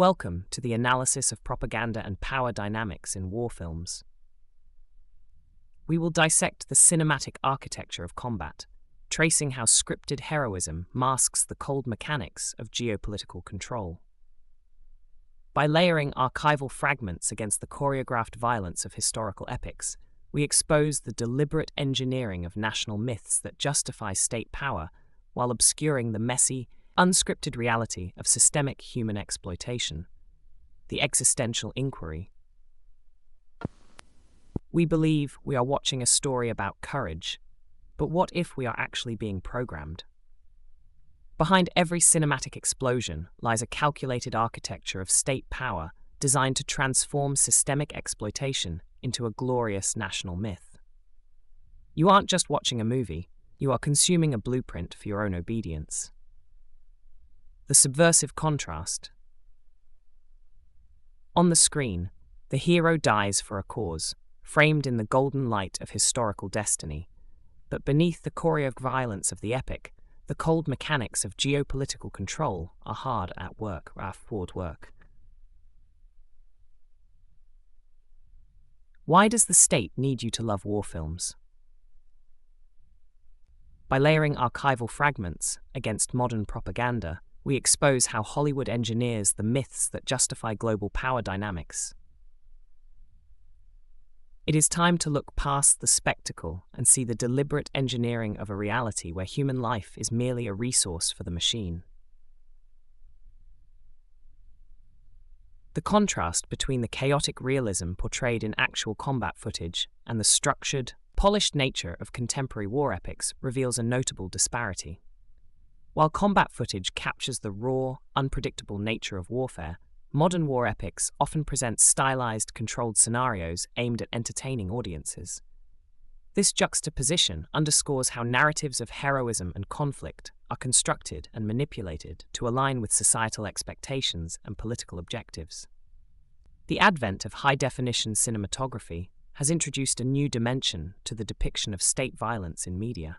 Welcome to the analysis of propaganda and power dynamics in war films. We will dissect the cinematic architecture of combat, tracing how scripted heroism masks the cold mechanics of geopolitical control. By layering archival fragments against the choreographed violence of historical epics, we expose the deliberate engineering of national myths that justify state power while obscuring the messy, unscripted reality of systemic human exploitation, the existential inquiry. We believe we are watching a story about courage, but what if we are actually being programmed? Behind every cinematic explosion lies a calculated architecture of state power designed to transform systemic exploitation into a glorious national myth. You aren't just watching a movie, you are consuming a blueprint for your own obedience. The subversive contrast. On the screen, the hero dies for a cause, framed in the golden light of historical destiny. But beneath the choreographed violence of the epic, the cold mechanics of geopolitical control are hard at work. Why does the state need you to love war films? By layering archival fragments against modern propaganda, we expose how Hollywood engineers the myths that justify global power dynamics. It is time to look past the spectacle and see the deliberate engineering of a reality where human life is merely a resource for the machine. The contrast between the chaotic realism portrayed in actual combat footage and the structured, polished nature of contemporary war epics reveals a notable disparity. While combat footage captures the raw, unpredictable nature of warfare, modern war epics often present stylized, controlled scenarios aimed at entertaining audiences. This juxtaposition underscores how narratives of heroism and conflict are constructed and manipulated to align with societal expectations and political objectives. The advent of high-definition cinematography has introduced a new dimension to the depiction of state violence in media.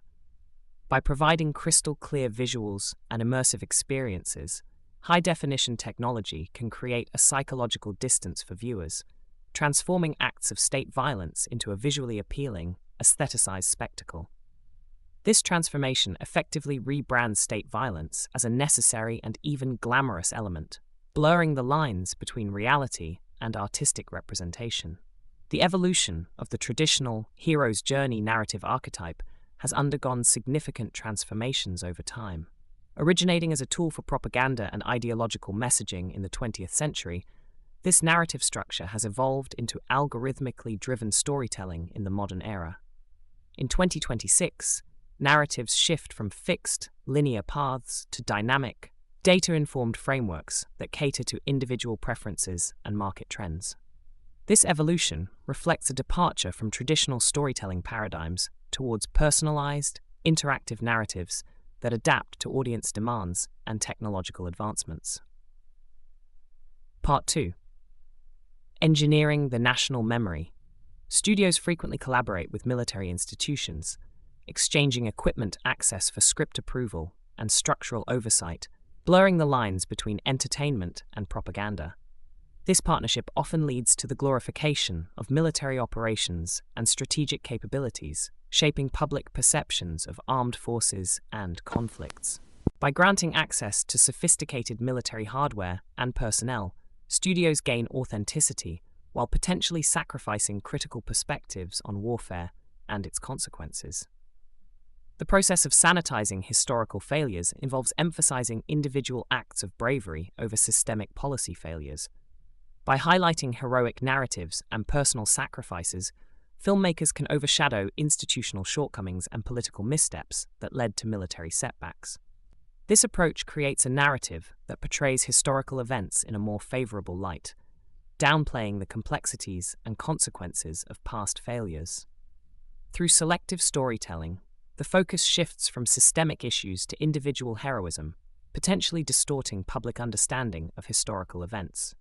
By providing crystal-clear visuals and immersive experiences, high-definition technology can create a psychological distance for viewers, transforming acts of state violence into a visually appealing, aestheticized spectacle. This transformation effectively rebrands state violence as a necessary and even glamorous element, blurring the lines between reality and artistic representation. The evolution of the traditional hero's journey narrative archetype has undergone significant transformations over time. Originating as a tool for propaganda and ideological messaging in the 20th century, this narrative structure has evolved into algorithmically driven storytelling in the modern era. In 2026, narratives shift from fixed, linear paths to dynamic, data-informed frameworks that cater to individual preferences and market trends. This evolution reflects a departure from traditional storytelling paradigms towards personalized, interactive narratives that adapt to audience demands and technological advancements. Part 2. Engineering the national memory. Studios frequently collaborate with military institutions, exchanging equipment access for script approval and structural oversight, blurring the lines between entertainment and propaganda. This partnership often leads to the glorification of military operations and strategic capabilities, shaping public perceptions of armed forces and conflicts. By granting access to sophisticated military hardware and personnel, studios gain authenticity while potentially sacrificing critical perspectives on warfare and its consequences. The process of sanitizing historical failures involves emphasizing individual acts of bravery over systemic policy failures. By highlighting heroic narratives and personal sacrifices, filmmakers can overshadow institutional shortcomings and political missteps that led to military setbacks. This approach creates a narrative that portrays historical events in a more favorable light, downplaying the complexities and consequences of past failures. Through selective storytelling, the focus shifts from systemic issues to individual heroism, potentially distorting public understanding of historical events.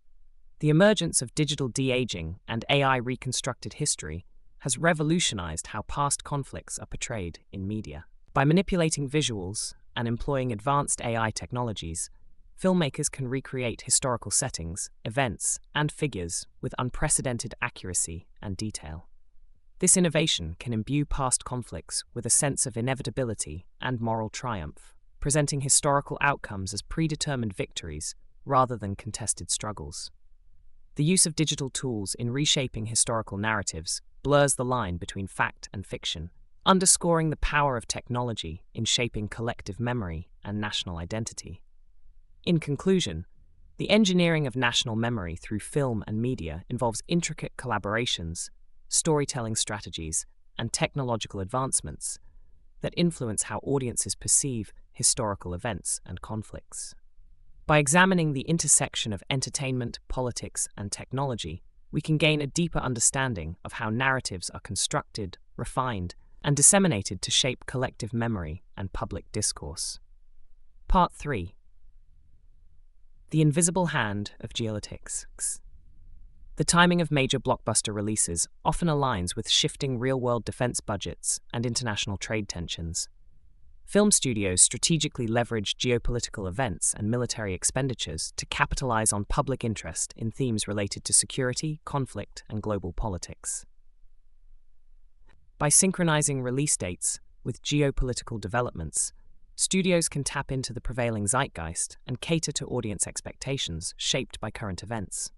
The emergence of digital de-aging and AI reconstructed history has revolutionized how past conflicts are portrayed in media. By manipulating visuals and employing advanced AI technologies, filmmakers can recreate historical settings, events, and figures with unprecedented accuracy and detail. This innovation can imbue past conflicts with a sense of inevitability and moral triumph, presenting historical outcomes as predetermined victories rather than contested struggles. The use of digital tools in reshaping historical narratives blurs the line between fact and fiction, underscoring the power of technology in shaping collective memory and national identity. In conclusion, the engineering of national memory through film and media involves intricate collaborations, storytelling strategies, and technological advancements that influence how audiences perceive historical events and conflicts. By examining the intersection of entertainment, politics, and technology, we can gain a deeper understanding of how narratives are constructed, refined, and disseminated to shape collective memory and public discourse. Part 3. The invisible hand of geopolitics. The timing of major blockbuster releases often aligns with shifting real-world defense budgets and international trade tensions. Film studios strategically leverage geopolitical events and military expenditures to capitalize on public interest in themes related to security, conflict, and global politics. By synchronizing release dates with geopolitical developments, studios can tap into the prevailing zeitgeist and cater to audience expectations shaped by current events.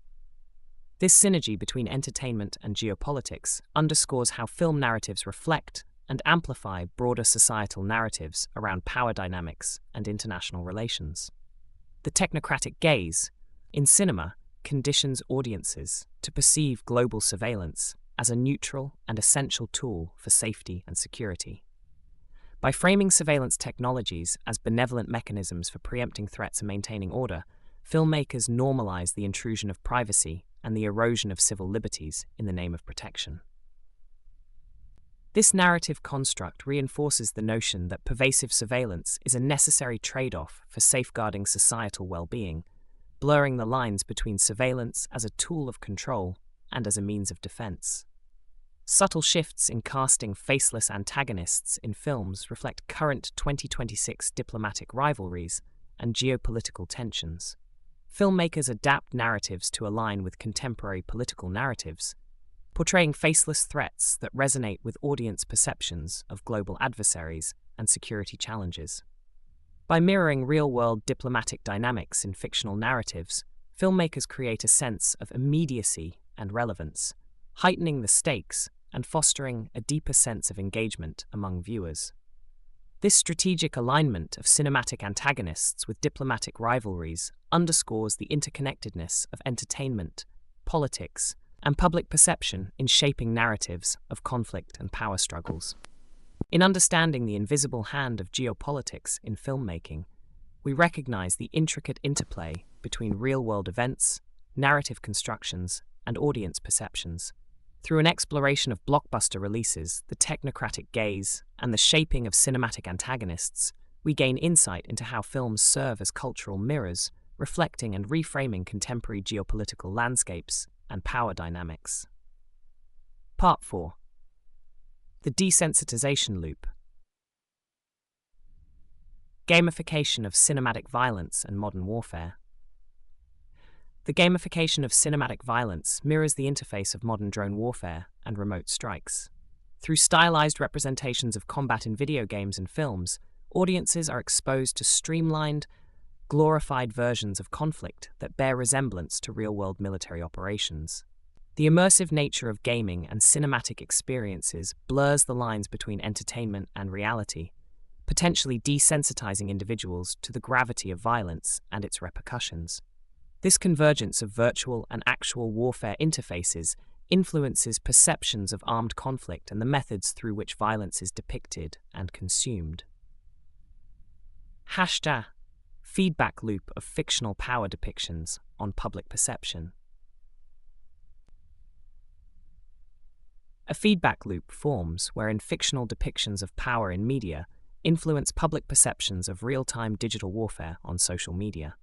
This synergy between entertainment and geopolitics underscores how film narratives reflect and amplify broader societal narratives around power dynamics and international relations. The technocratic gaze in cinema conditions audiences to perceive global surveillance as a neutral and essential tool for safety and security. By framing surveillance technologies as benevolent mechanisms for preempting threats and maintaining order, filmmakers normalize the intrusion of privacy and the erosion of civil liberties in the name of protection. This narrative construct reinforces the notion that pervasive surveillance is a necessary trade-off for safeguarding societal well-being, blurring the lines between surveillance as a tool of control and as a means of defense. Subtle shifts in casting faceless antagonists in films reflect current 2026 diplomatic rivalries and geopolitical tensions. Filmmakers adapt narratives to align with contemporary political narratives, portraying faceless threats that resonate with audience perceptions of global adversaries and security challenges. By mirroring real-world diplomatic dynamics in fictional narratives, filmmakers create a sense of immediacy and relevance, heightening the stakes and fostering a deeper sense of engagement among viewers. This strategic alignment of cinematic antagonists with diplomatic rivalries underscores the interconnectedness of entertainment, politics, and public perception in shaping narratives of conflict and power struggles. In understanding the invisible hand of geopolitics in filmmaking, we recognize the intricate interplay between real-world events, narrative constructions, and audience perceptions. Through an exploration of blockbuster releases, the technocratic gaze, and the shaping of cinematic antagonists, we gain insight into how films serve as cultural mirrors, reflecting and reframing contemporary geopolitical landscapes and power dynamics. Part 4. The desensitization loop. Gamification of cinematic violence and modern warfare. The gamification of cinematic violence mirrors the interface of modern drone warfare and remote strikes. Through stylized representations of combat in video games and films, audiences are exposed to streamlined, glorified versions of conflict that bear resemblance to real-world military operations. The immersive nature of gaming and cinematic experiences blurs the lines between entertainment and reality, potentially desensitizing individuals to the gravity of violence and its repercussions. This convergence of virtual and actual warfare interfaces influences perceptions of armed conflict and the methods through which violence is depicted and consumed. #, feedback loop of fictional power depictions on public perception. A feedback loop forms wherein fictional depictions of power in media influence public perceptions of real-time digital warfare on social media.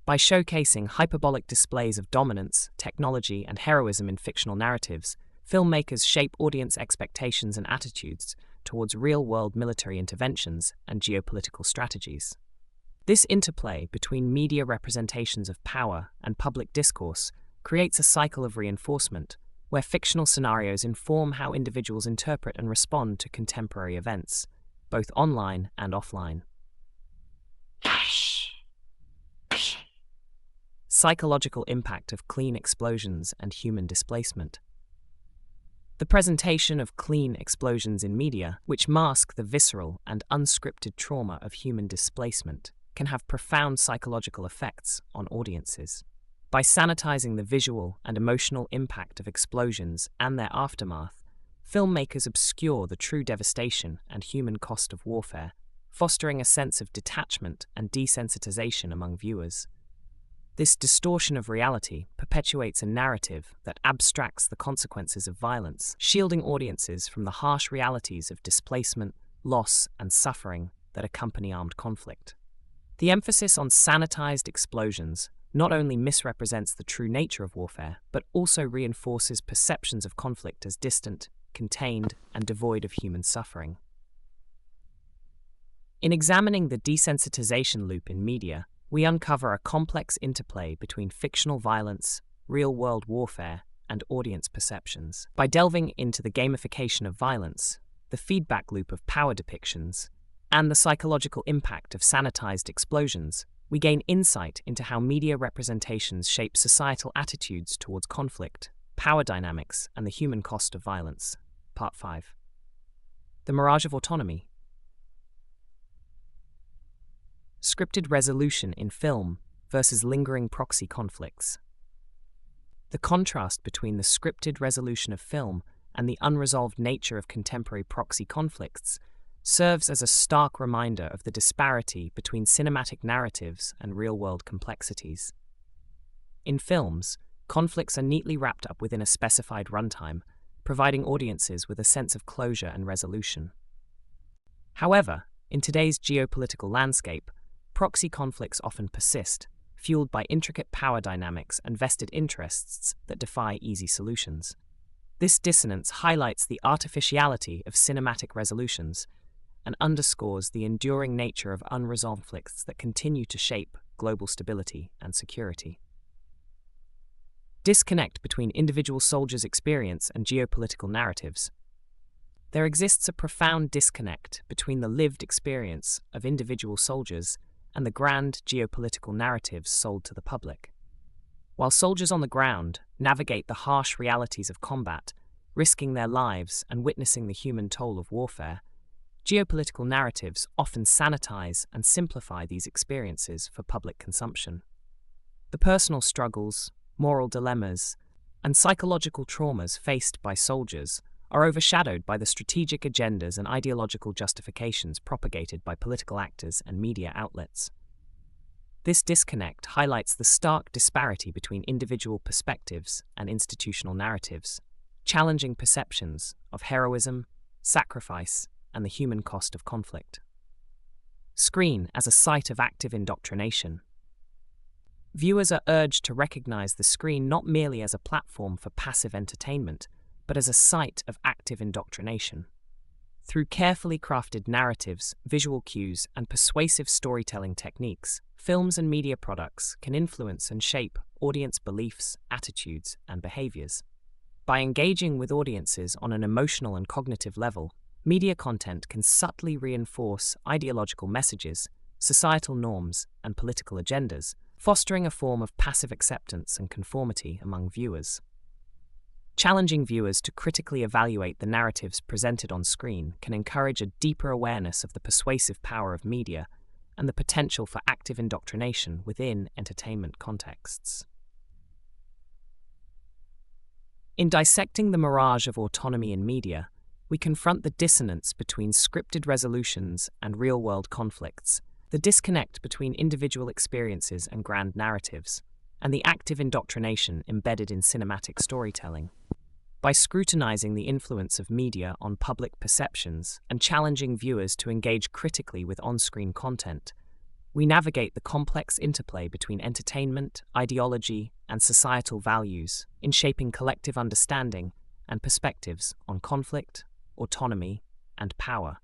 By showcasing hyperbolic displays of dominance, technology, and heroism in fictional narratives, filmmakers shape audience expectations and attitudes towards real-world military interventions and geopolitical strategies. This interplay between media representations of power and public discourse creates a cycle of reinforcement, where fictional scenarios inform how individuals interpret and respond to contemporary events, both online and offline. Psychological impact of clean explosions and human displacement. The presentation of clean explosions in media, which mask the visceral and unscripted trauma of human displacement, can have profound psychological effects on audiences. By sanitizing the visual and emotional impact of explosions and their aftermath, filmmakers obscure the true devastation and human cost of warfare, fostering a sense of detachment and desensitization among viewers. This distortion of reality perpetuates a narrative that abstracts the consequences of violence, shielding audiences from the harsh realities of displacement, loss, and suffering that accompany armed conflict. The emphasis on sanitized explosions not only misrepresents the true nature of warfare, but also reinforces perceptions of conflict as distant, contained, and devoid of human suffering. In examining the desensitization loop in media, we uncover a complex interplay between fictional violence, real-world warfare, and audience perceptions. By delving into the gamification of violence, the feedback loop of power depictions, and the psychological impact of sanitized explosions, we gain insight into how media representations shape societal attitudes towards conflict, power dynamics, and the human cost of violence. Part 5. The mirage of autonomy. Scripted resolution in film versus lingering proxy conflicts. The contrast between the scripted resolution of film and the unresolved nature of contemporary proxy conflicts serves as a stark reminder of the disparity between cinematic narratives and real-world complexities. In films, conflicts are neatly wrapped up within a specified runtime, providing audiences with a sense of closure and resolution. However, in today's geopolitical landscape, proxy conflicts often persist, fueled by intricate power dynamics and vested interests that defy easy solutions. This dissonance highlights the artificiality of cinematic resolutions and underscores the enduring nature of unresolved conflicts that continue to shape global stability and security. Disconnect between individual soldiers' experience and geopolitical narratives. There exists a profound disconnect between the lived experience of individual soldiers and the grand geopolitical narratives sold to the public. While soldiers on the ground navigate the harsh realities of combat, risking their lives and witnessing the human toll of warfare, geopolitical narratives often sanitize and simplify these experiences for public consumption. The personal struggles, moral dilemmas, and psychological traumas faced by soldiers are overshadowed by the strategic agendas and ideological justifications propagated by political actors and media outlets. This disconnect highlights the stark disparity between individual perspectives and institutional narratives, challenging perceptions of heroism, sacrifice, and the human cost of conflict. Screen as a site of active indoctrination. Viewers are urged to recognize the screen not merely as a platform for passive entertainment, but as a site of active indoctrination. Through carefully crafted narratives, visual cues, and persuasive storytelling techniques, films and media products can influence and shape audience beliefs, attitudes, and behaviors. By engaging with audiences on an emotional and cognitive level, media content can subtly reinforce ideological messages, societal norms, and political agendas, fostering a form of passive acceptance and conformity among viewers. Challenging viewers to critically evaluate the narratives presented on screen can encourage a deeper awareness of the persuasive power of media and the potential for active indoctrination within entertainment contexts. In dissecting the mirage of autonomy in media, we confront the dissonance between scripted resolutions and real-world conflicts, the disconnect between individual experiences and grand narratives, and the active indoctrination embedded in cinematic storytelling. By scrutinizing the influence of media on public perceptions and challenging viewers to engage critically with on-screen content, we navigate the complex interplay between entertainment, ideology, and societal values in shaping collective understanding and perspectives on conflict, autonomy, and power.